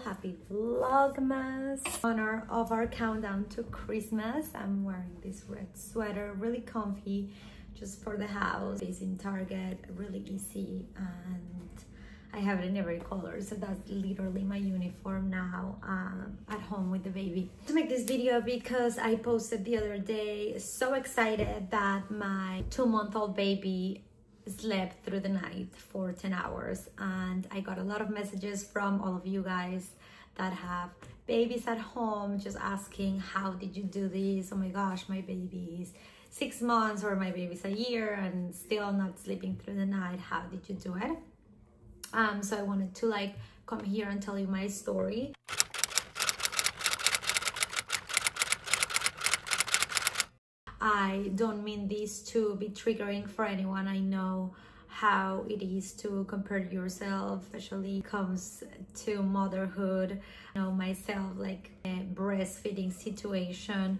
happy Vlogmas. In honor of our countdown to Christmas, I'm wearing this red sweater, really comfy, just for the house. It's in Target, really easy, and I have it in every color, so that's literally my uniform now at home with the baby. To make this video because I posted the other day, so excited that my 2-month-old baby slept through the night for 10 hours, and I got a lot of messages from all of you guys that have babies at home just asking, how did you do this? Oh my gosh, my baby is 6 months, or my baby's a year and still not sleeping through the night. How did you do it? So I wanted to come here and tell you my story. I don't mean this to be triggering for anyone. I know how it is to compare yourself, especially comes to motherhood. You know, myself, a breastfeeding situation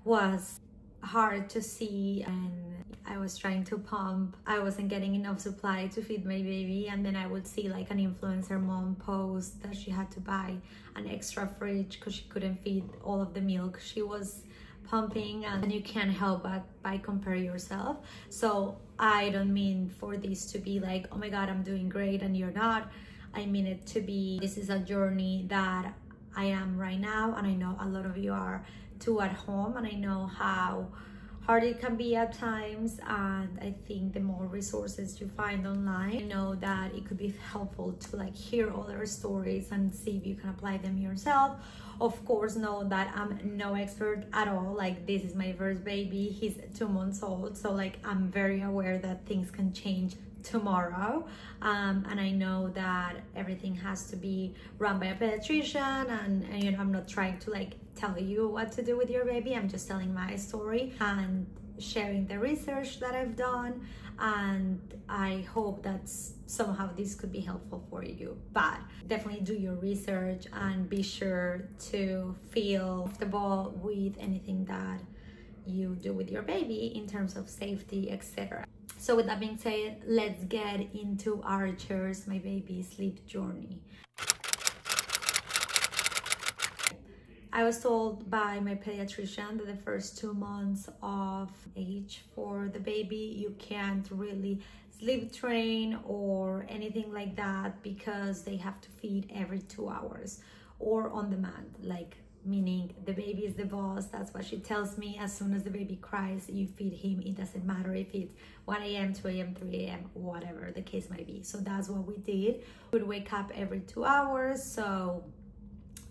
was hard to see, and I was trying to pump. I wasn't getting enough supply to feed my baby, and then I would see an influencer mom post that she had to buy an extra fridge because she couldn't feed all of the milk she was pumping, and you can't help but by compare yourself. So I don't mean for this to be oh my god, I'm doing great and you're not. I mean it to be, this is a journey that I am right now, and I know a lot of you are too at home, and I know how hard it can be at times. And I think the more resources you find online, I know that it could be helpful to hear other stories and see if you can apply them yourself. Of course, know that I'm no expert at all. This is my first baby, he's 2 months old, so I'm very aware that things can change tomorrow, and I know that everything has to be run by a pediatrician, and you know, I'm not trying to tell you what to do with your baby. I'm just telling my story and sharing the research that I've done, and I hope that somehow this could be helpful for you. But definitely do your research and be sure to feel comfortable with anything that you do with your baby in terms of safety, etc. So with that being said, let's get into our Cheers My Baby sleep journey. I was told by my pediatrician that the first 2 months of age for the baby, you can't really sleep train or anything like that, because they have to feed every 2 hours or on demand, meaning the baby is the boss. That's what she tells me. As soon as the baby cries, you feed him. It doesn't matter if it's 1 a.m., 2 a.m., 3 a.m., whatever the case might be. So that's what we did. We'd wake up every 2 hours, so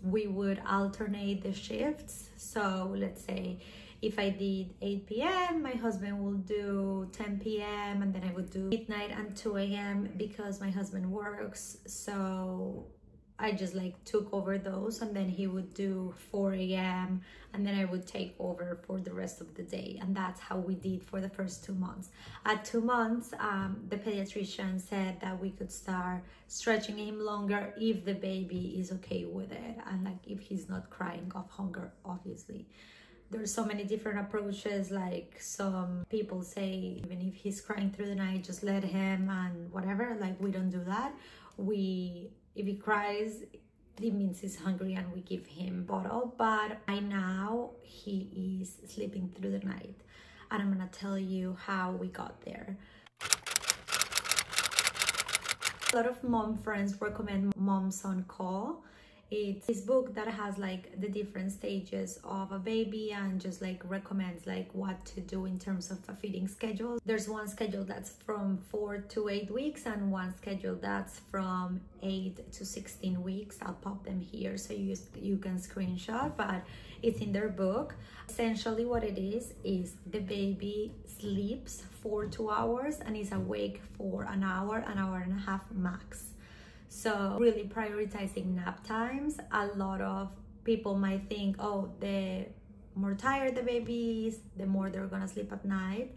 we would alternate the shifts. So let's say if I did 8 p.m., my husband will do 10 p.m., and then I would do midnight and 2 a.m. because my husband works. So I just took over those, and then he would do 4 a.m. and then I would take over for the rest of the day. And that's how we did for the first 2 months. At 2 months, the pediatrician said that we could start stretching him longer if the baby is okay with it, and if he's not crying of hunger. Obviously, there's so many different approaches. Some people say even if he's crying through the night, just let him and whatever. We don't do that. If he cries, it means he's hungry, and we give him bottle. But by now he is sleeping through the night, and I'm gonna tell you how we got there. A lot of mom friends recommend Moms on Call. It's this book that has the different stages of a baby, and just recommends what to do in terms of a feeding schedule. There's one schedule that's from 4 to 8 weeks, and one schedule that's from 8 to 16 weeks. I'll pop them here so you can screenshot, but it's in their book. Essentially what it is the baby sleeps for 2 hours and is awake for an hour and a half max. So really prioritizing nap times. A lot of people might think, oh, the more tired the baby is, the more they're gonna sleep at night.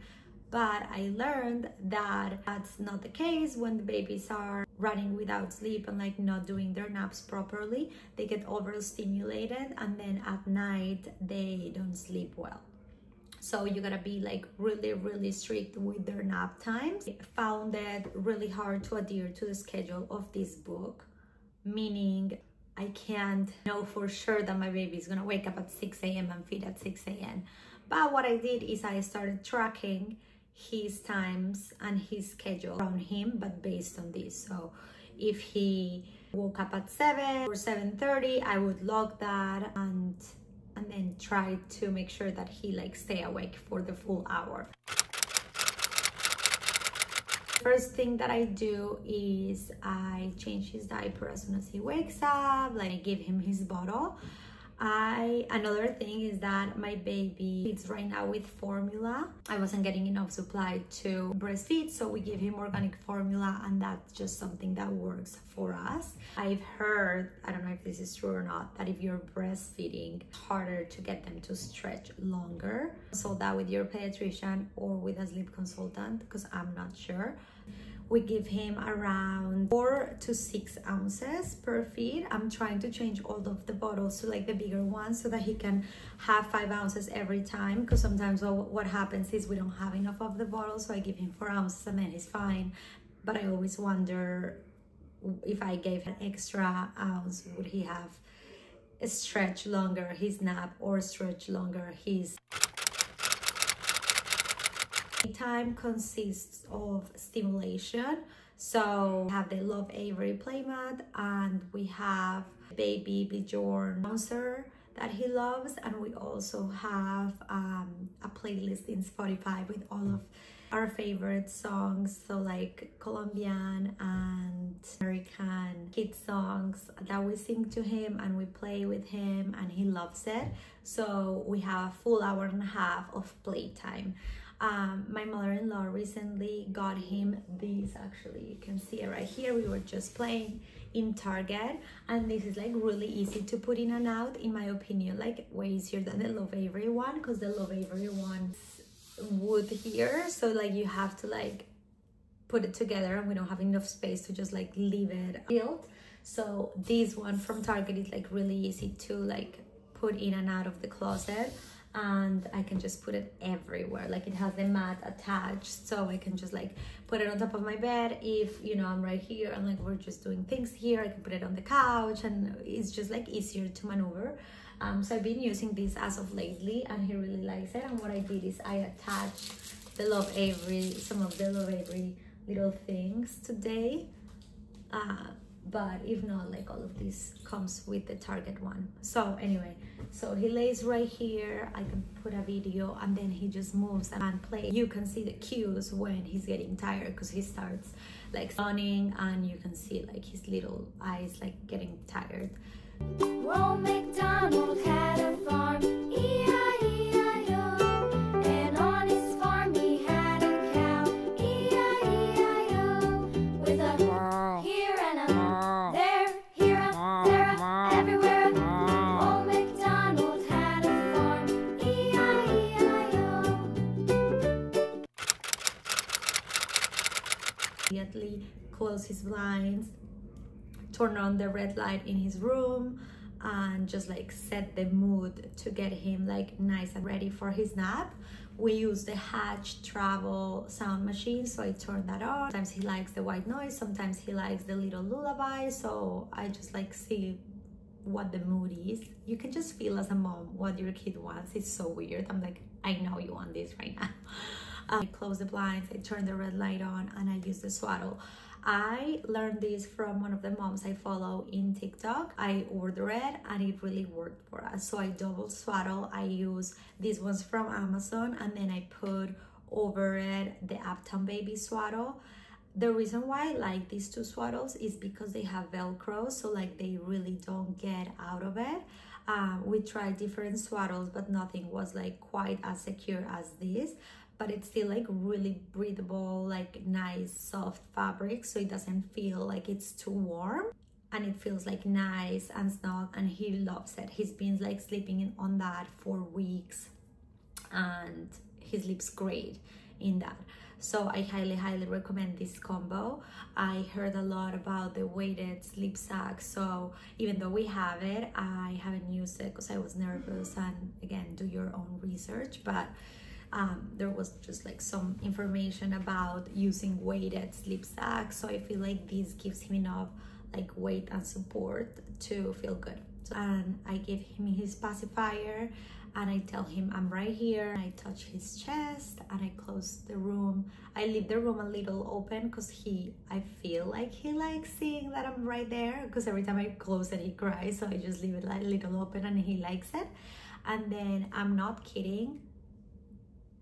But I learned that that's not the case when the babies are running without sleep and not doing their naps properly. They get overstimulated, and then at night they don't sleep well. So you gotta be really strict with their nap times. I found it really hard to adhere to the schedule of this book, meaning I can't know for sure that my baby is gonna wake up at 6 a.m. and feed at 6 a.m. But what I did is I started tracking his times and his schedule around him, but based on this. So if he woke up at 7 or 7:30, I would log that and then try to make sure that he like stay awake for the full hour. First thing that I do is I change his diaper as soon as he wakes up, like I give him his bottle. Another thing is that my baby feeds right now with formula. I wasn't getting enough supply to breastfeed, so we give him organic formula, and that's just something that works for us. I've heard, I don't know if this is true or not, that if you're breastfeeding, it's harder to get them to stretch longer. So that with your pediatrician or with a sleep consultant, because I'm not sure. We give him around 4 to 6 ounces per feed. I'm trying to change all of the bottles to like the bigger ones so that he can have 5 ounces every time, because sometimes what happens is we don't have enough of the bottle, so I give him 4 ounces and then he's fine. But I always wonder if I gave an extra ounce, would he have stretch longer his nap or stretch longer his Playtime consists of stimulation. So we have the Love Avery playmat, and we have baby Bjorn bouncer that he loves, and we also have a playlist in Spotify with all of our favorite songs, so like Colombian and American hit songs that we sing to him and we play with him, and he loves it. So we have a full hour and a half of playtime. My mother-in-law recently got him these, actually you can see it right here. We were just playing in Target, and this is like really easy to put in and out, in my opinion, like way easier than the Love Avery one, because the Love Avery one's wood here, so like you have to like put it together, and we don't have enough space to just like leave it built. So this one from Target is like really easy to like put in and out of the closet, and I can just put it everywhere. Like it has the mat attached, so I can just like put it on top of my bed. If you know I'm right here and like we're just doing things here, I can put it on the couch, and it's just like easier to maneuver. So I've been using this as of lately, and he really likes it. And what I did is I attached the Love Avery, some of the Love Avery little things today. But if not, like all of this comes with the Target one. So anyway, so he lays right here. I can put a video, and then he just moves and plays. You can see the cues when he's getting tired, because he starts like yawning, and you can see like his little eyes like getting tired. Old MacDonald had a farm, E-I-E-I-O, and on his farm he had a cow, E-I-E-I-O, with a here and a there, here a there, everywhere. Old MacDonald had a farm, E-I-E-I-O. Immediately close his blinds, turn on the red light in his room, and just like set the mood to get him like nice and ready for his nap. We use the Hatch travel sound machine, so I turn that on. Sometimes he likes the white noise, sometimes he likes the little lullaby, so I just like see what the mood is. You can just feel as a mom what your kid wants. It's so weird. I'm like, I know you want this right now. I close the blinds, I turn the red light on, and I use the swaddle. I learned this from one of the moms I follow in TikTok. I ordered it and it really worked for us. So I double swaddle. I use these ones from Amazon, and then I put over it the Uptown Baby swaddle. The reason why I like these two swaddles is because they have Velcro, so like they really don't get out of it. We tried different swaddles, but nothing was like quite as secure as this. But it's still like really breathable, like nice soft fabric, so it doesn't feel like it's too warm, and it feels like nice and snug, and he loves it. He's been like sleeping on that for weeks, and he sleeps great in that. So I highly recommend this combo. I heard a lot about the weighted sleep sack, so even though we have it, I haven't used it because I was nervous, and again, do your own research. But there was just like some information about using weighted sleep sacks, so I feel like this gives him enough like weight and support to feel good. And I give him his pacifier and I tell him I'm right here. I touch his chest and I close the room. I leave the room a little open because I feel like he likes seeing that I'm right there, because every time I close it he cries, so I just leave it like a little open and he likes it. And then, I'm not kidding,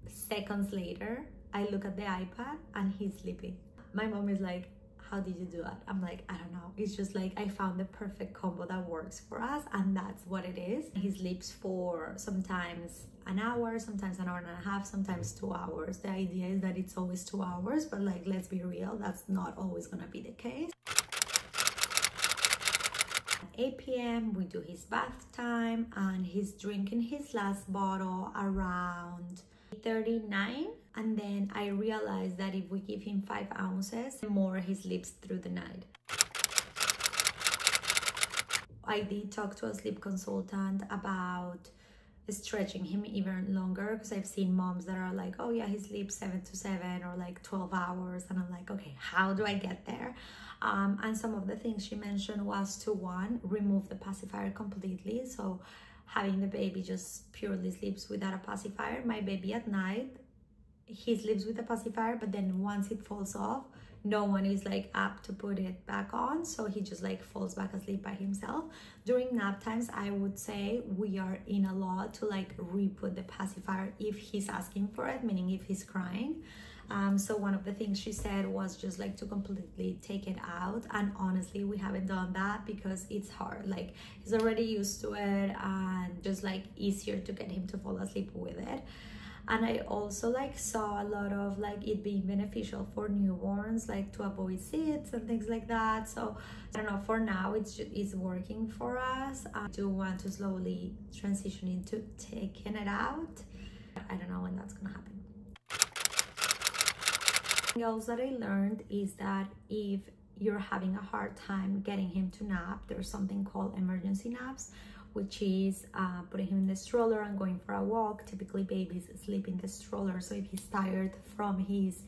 seconds later I look at the iPad and he's sleeping. My mom is like, how did you do that? I'm like, I don't know. It's just like I found the perfect combo that works for us, and that's what it is. He sleeps for sometimes an hour, sometimes an hour and a half, sometimes 2 hours. The idea is that it's always 2 hours, but like, let's be real, that's not always gonna be the case. At 8 p.m. we do his bath time, and he's drinking his last bottle around 39, and then I realized that if we give him 5 ounces, the more he sleeps through the night. I did talk to a sleep consultant about stretching him even longer, because I've seen moms that are like, oh yeah, he sleeps 7 to 7 or like 12 hours, and I'm like, okay, how do I get there? And some of the things she mentioned was to, one, remove the pacifier completely. So having the baby just purely sleeps without a pacifier. My baby at night, he sleeps with a pacifier, but then once it falls off, no one is like up to put it back on, so he just like falls back asleep by himself. During nap times, I would say we are in a law to like re-put the pacifier if he's asking for it, meaning if he's crying. So one of the things she said was just like to completely take it out, and honestly we haven't done that because it's hard. Like, he's already used to it, and just like easier to get him to fall asleep with it. And I also like saw a lot of like it being beneficial for newborns, like to avoid SIDS and things like that. So I don't know, for now it's working for us. I do want to slowly transition into taking it out. I don't know when that's gonna happen. Something else that I learned is that if you're having a hard time getting him to nap, there's something called emergency naps, which is putting him in the stroller and going for a walk. Typically babies sleep in the stroller, so if he's tired from his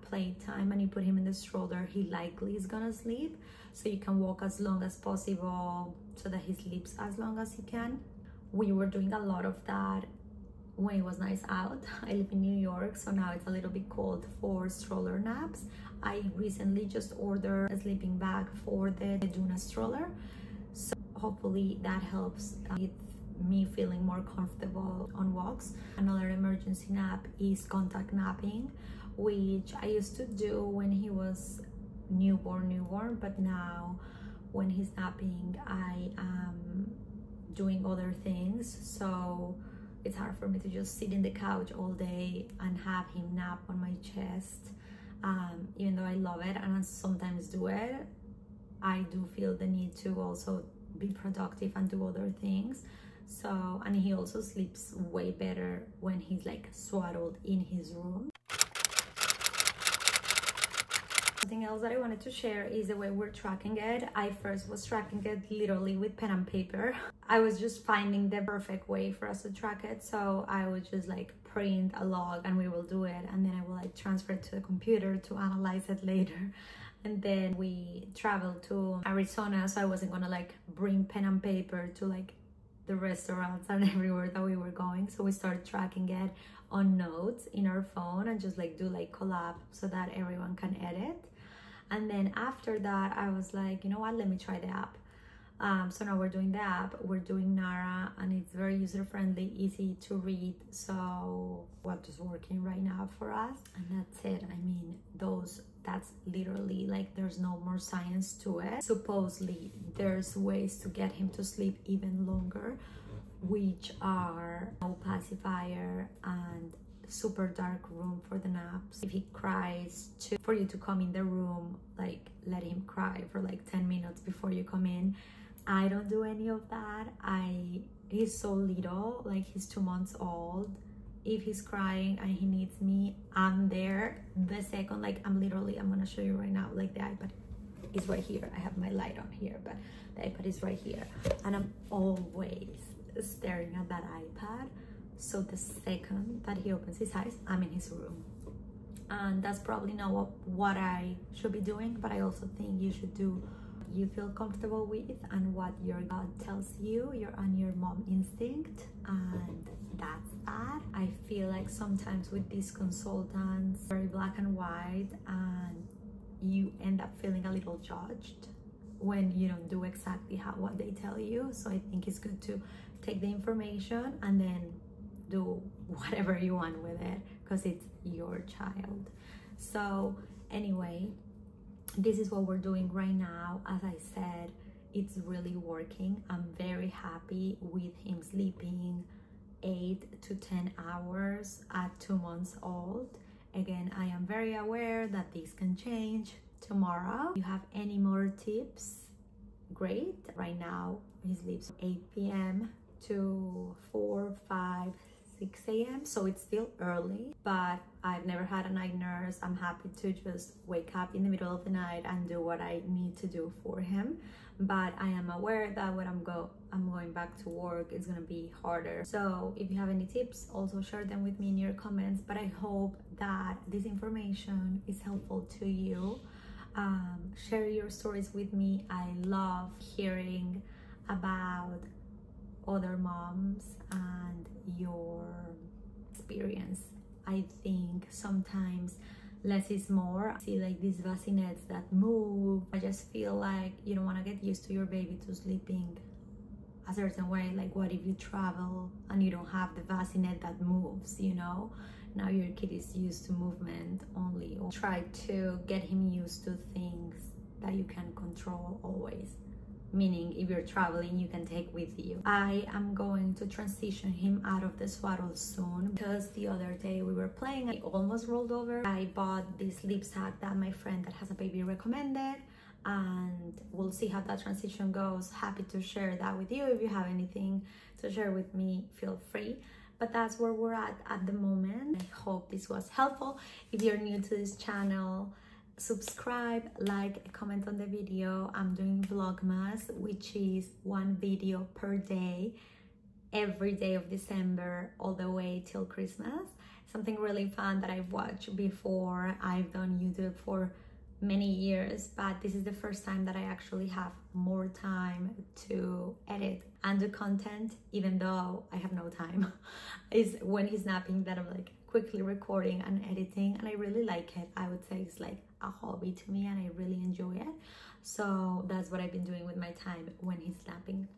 playtime and you put him in the stroller, he likely is gonna sleep. So you can walk as long as possible so that he sleeps as long as he can. We were doing a lot of that when it was nice out. I live in New York, so now it's a little bit cold for stroller naps. I recently just ordered a sleeping bag for the Duna stroller, so hopefully that helps with me feeling more comfortable on walks. Another emergency nap is contact napping, which I used to do when he was newborn, but now when he's napping I am doing other things, so it's hard for me to just sit in the couch all day and have him nap on my chest. Even though I love it and I sometimes do it, I do feel the need to also be productive and do other things. So, and he also sleeps way better when he's like swaddled in his room. Something else that I wanted to share is the way we're tracking it. I first was tracking it literally with pen and paper. I was just finding the perfect way for us to track it, so I would just like print a log and we will do it, and then I will like transfer it to the computer to analyze it later. And then we traveled to Arizona, so I wasn't gonna like bring pen and paper to like the restaurants and everywhere that we were going, so we started tracking it on notes in our phone and just like do like collab so that everyone can edit. And then after that I was like, you know what, let me try the app. So now we're doing the app, we're doing Nara, and it's very user-friendly, easy to read, so what is working right now for us. And that's it. I mean, that's literally like, there's no more science to it. Supposedly there's ways to get him to sleep even longer, which are no pacifier and super dark room for the naps. If he cries, for you to come in the room, like let him cry for like 10 minutes before you come in. I don't do any of that. He's so little, like he's 2 months old. If he's crying and he needs me, I'm there the second. Like I'm gonna show you right now, like the iPad is right here. I have my light on here, but the iPad is right here, and I'm always staring at that iPad. So the second that he opens his eyes, I'm in his room. And that's probably not what I should be doing, but I also think you should do you feel comfortable with and what your gut tells you, your mom instinct, and that's that. I feel like sometimes with these consultants, very black and white, and you end up feeling a little judged when you don't do exactly what they tell you. So I think it's good to take the information and then do whatever you want with it, because it's your child. So anyway, this is what we're doing right now. As I said, it's really working. I'm very happy with him sleeping 8 to 10 hours at 2 months old. Again, I am very aware that this can change tomorrow. If you have any more tips, great. Right now he sleeps 8 p.m. to 4, 5, 6 a.m. so it's still early, but I've never had a night nurse. I'm happy to just wake up in the middle of the night and do what I need to do for him, but I am aware that when I'm going back to work, it's gonna be harder. So if you have any tips, also share them with me in your comments. But I hope that this information is helpful to you. Share your stories with me. I love hearing about other moms and your experience. I think sometimes less is more. I see like these bassinets that move. I just feel like you don't want to get used to your baby to sleeping a certain way. Like, what if you travel and you don't have the bassinet that moves, you know? Now your kid is used to movement only. Or try to get him used to things that you can control always. Meaning, if you're traveling, you can take with you. I am going to transition him out of the swaddle soon, because the other day we were playing and he almost rolled over. I bought this sleep sack that my friend that has a baby recommended, and we'll see how that transition goes. Happy to share that with you. If you have anything to share with me, feel free. But that's where we're at the moment. I hope this was helpful. If you're new to this channel, subscribe, like, comment on the video. I'm doing Vlogmas, which is 1 video per day, every day of December, all the way till Christmas. Something really fun that I've watched before. I've done YouTube for many years, but this is the first time that I actually have more time to edit and do content, even though I have no time. Is when he's napping that I'm like quickly recording and editing, and I really like it. I would say it's like a hobby to me and I really enjoy it. So that's what I've been doing with my time when he's napping,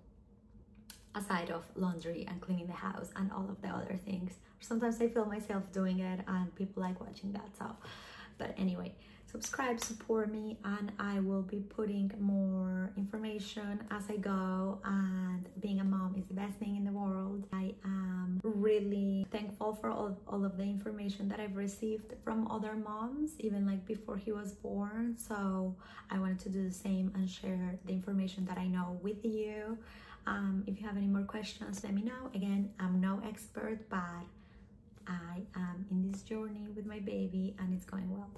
aside of laundry and cleaning the house and all of the other things. Sometimes I feel myself doing it and people like watching that. So, but anyway, subscribe, support me, and I will be putting more information as I go. And being a mom is the best thing in the world. I am really thankful for all of the information that I've received from other moms, even like before he was born. So I wanted to do the same and share the information that I know with you. If you have any more questions, let me know. Again, I'm no expert, but I am in this journey with my baby and it's going well.